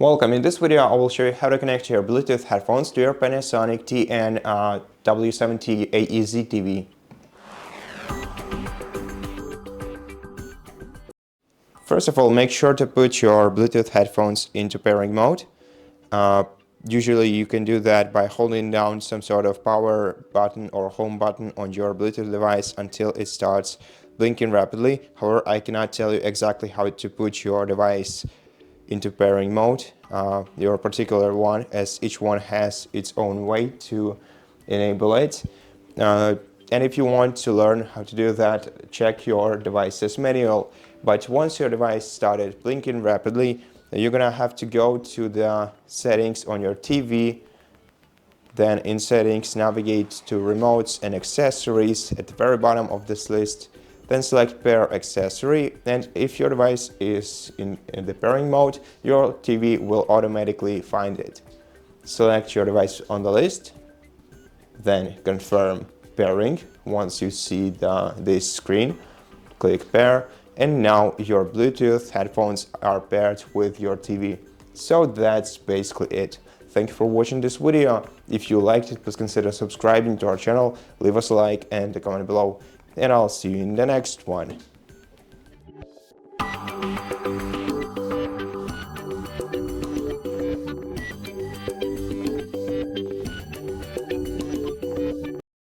Welcome. In this video, I will show you how to connect your Bluetooth headphones to your PANASONIC TN-43W70AEZ TV. First of all, make sure to put your Bluetooth headphones into pairing mode. Usually you can do that by holding down some sort of power button or home button on your Bluetooth device until it starts blinking rapidly. However, I cannot tell you exactly how to put your device into pairing mode, your particular one, as each one has its own way to enable it. And if you want to learn how to do that, check your device's manual. But once your device started blinking rapidly, you're gonna have to go to the settings on your TV. Then in settings, navigate to remotes and accessories at the very bottom of this list. Then select pair accessory, and if your device is in the pairing mode, your TV will automatically find it. Select your device on the list, then confirm pairing. Once you see this screen, click pair, and now your Bluetooth headphones are paired with your TV. So that's basically it. Thank you for watching this video. If you liked it, please consider subscribing to our channel, leave us a like and a comment below, and I'll see you in the next one.